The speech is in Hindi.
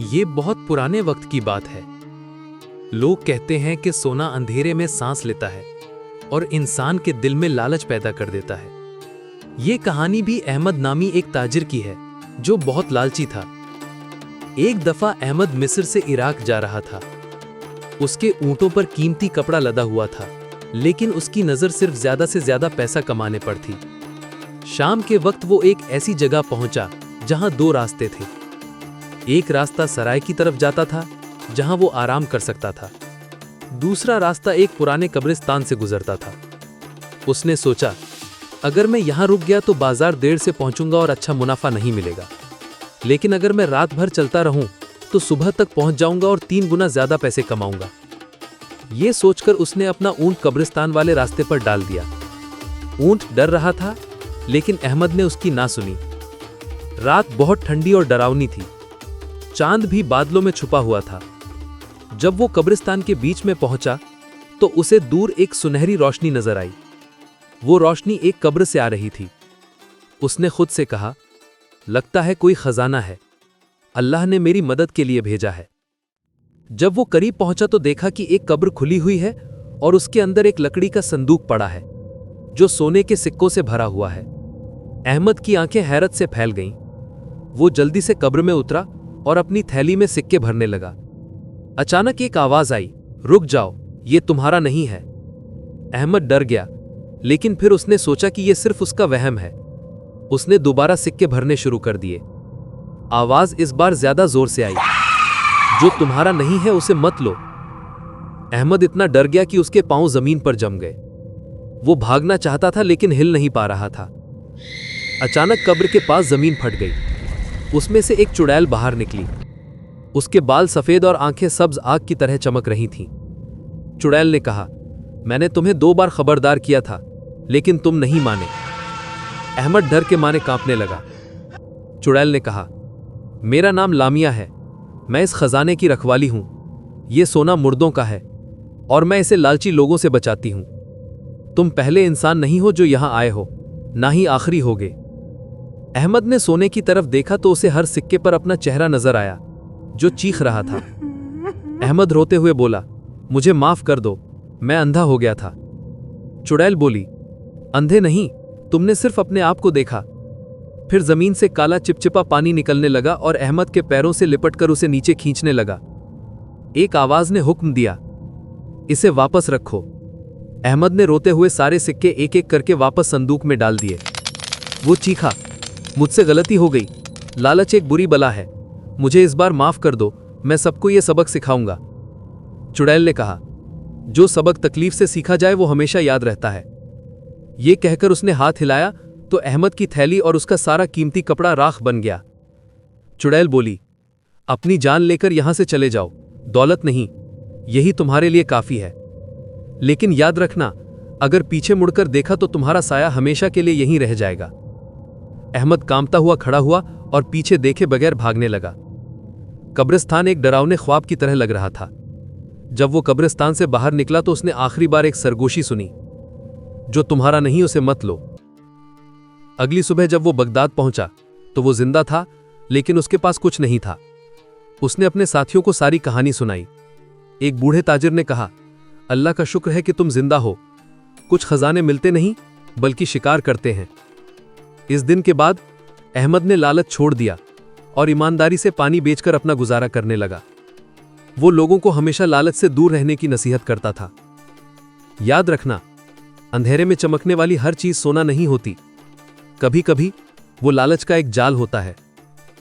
ये बहुत पुराने वक्त की बात है। लोग कहते हैं कि सोना अंधेरे में सांस लेता है और इंसान के दिल में लालच पैदा कर देता है। ये कहानी भी अहमद नामी एक ताजिर की है जो बहुत लालची था। एक दफा अहमद मिस्र से इराक जा रहा था। उसके ऊंटों पर कीमती कपड़ा लदा हुआ था, लेकिन उसकी नजर सिर्फ ज्यादा से ज्यादा पैसा कमाने पर थी। शाम के वक्त वो एक ऐसी जगह पहुंचा जहां दो रास्ते थे। एक रास्ता सराय की तरफ जाता था जहां वो आराम कर सकता था। दूसरा रास्ता एक पुराने कब्रिस्तान से गुजरता था। उसने सोचा, अगर मैं यहां रुक गया तो बाजार देर से पहुंचूंगा और अच्छा मुनाफा नहीं मिलेगा, लेकिन अगर मैं रात भर चलता रहूं तो सुबह तक पहुंच जाऊंगा और 3 गुना ज्यादा पैसे कमाऊंगा। ये सोचकर उसने अपना ऊंट कब्रिस्तान वाले रास्ते पर डाल दिया। ऊंट डर रहा था, लेकिन अहमद ने उसकी ना सुनी। रात बहुत ठंडी और डरावनी थी। चांद भी बादलों में छुपा हुआ था। जब वो कब्रिस्तान के बीच में पहुंचा तो उसे दूर एक सुनहरी रोशनी नजर आई। वो रोशनी एक कब्र से आ रही थी। उसने खुद से कहा, लगता है कोई खजाना है, अल्लाह ने मेरी मदद के लिए भेजा है। जब वो करीब पहुंचा तो देखा कि एक कब्र खुली हुई है और उसके अंदर एक लकड़ी का संदूक पड़ा है जो सोने के सिक्कों से भरा हुआ है। अहमद की आंखें हैरत से फैल गईं। वो जल्दी से कब्र में उतरा और अपनी थैली में सिक्के भरने लगा। अचानक एक आवाज आई, रुक जाओ, ये तुम्हारा नहीं है। अहमद डर गया, लेकिन फिर उसने सोचा कि यह सिर्फ उसका वहम है। उसने दोबारा सिक्के भरने शुरू कर दिए। आवाज इस बार ज्यादा जोर से आई, जो तुम्हारा नहीं है उसे मत लो। अहमद इतना डर गया कि उसके पांव जमीन पर जम गए। वो भागना चाहता था लेकिन हिल नहीं पा रहा था। अचानक कब्र के पास जमीन फट गई। उसमें से एक चुड़ैल बाहर निकली। उसके बाल सफेद और आंखें सब्ज आग की तरह चमक रही थीं। चुड़ैल ने कहा, मैंने तुम्हें 2 बार खबरदार किया था, लेकिन तुम नहीं माने। अहमद डर के मारे कांपने लगा। चुड़ैल ने कहा, मेरा नाम लामिया है, मैं इस खजाने की रखवाली हूं। यह सोना मुर्दों का है और मैं इसे लालची लोगों से बचाती हूं। तुम पहले इंसान नहीं हो जो यहां आए हो, ना ही आखिरी होगे। अहमद ने सोने की तरफ देखा तो उसे हर सिक्के पर अपना चेहरा नजर आया जो चीख रहा था। अहमद रोते हुए बोला, मुझे माफ कर दो, मैं अंधा हो गया था। चुड़ैल बोली, अंधे नहीं, तुमने सिर्फ अपने आप को देखा। फिर जमीन से काला चिपचिपा पानी निकलने लगा और अहमद के पैरों से लिपटकर उसे नीचे खींचने लगा। एक आवाज ने हुक्म दिया, इसे वापस रखो। अहमद ने रोते हुए सारे सिक्के एक एक करके वापस संदूक में डाल दिए। वो चीखा, मुझसे गलती हो गई, लालच एक बुरी बला है, मुझे इस बार माफ कर दो, मैं सबको यह सबक सिखाऊंगा। चुड़ैल ने कहा, जो सबक तकलीफ से सीखा जाए वो हमेशा याद रहता है। ये कहकर उसने हाथ हिलाया तो अहमद की थैली और उसका सारा कीमती कपड़ा राख बन गया। चुड़ैल बोली, अपनी जान लेकर यहां से चले जाओ, दौलत नहीं, यही तुम्हारे लिए काफी है। लेकिन याद रखना, अगर पीछे मुड़कर देखा तो तुम्हारा साया हमेशा के लिए यहीं रह जाएगा। अहमद कांपता हुआ खड़ा हुआ और पीछे देखे बगैर भागने लगा। कब्रिस्तान एक डरावने ख्वाब की तरह लग रहा था। जब वो कब्रिस्तान से बाहर निकला तो उसने आखिरी बार एक सरगोशी सुनी, जो तुम्हारा नहीं उसे मत लो। अगली सुबह जब वो बगदाद पहुंचा तो वो जिंदा था, लेकिन उसके पास कुछ नहीं था। उसने अपने साथियों को सारी कहानी सुनाई। एक बूढ़े ताजिर ने कहा, अल्लाह का शुक्र है कि तुम जिंदा हो। कुछ खजाने मिलते नहीं बल्कि शिकार करते हैं। इस दिन के बाद अहमद ने लालच छोड़ दिया और ईमानदारी से पानी बेचकर अपना गुजारा करने लगा। वो लोगों को हमेशा लालच से दूर रहने की नसीहत करता था। याद रखना, अंधेरे में चमकने वाली हर चीज सोना नहीं होती। कभी कभी वो लालच का एक जाल होता है।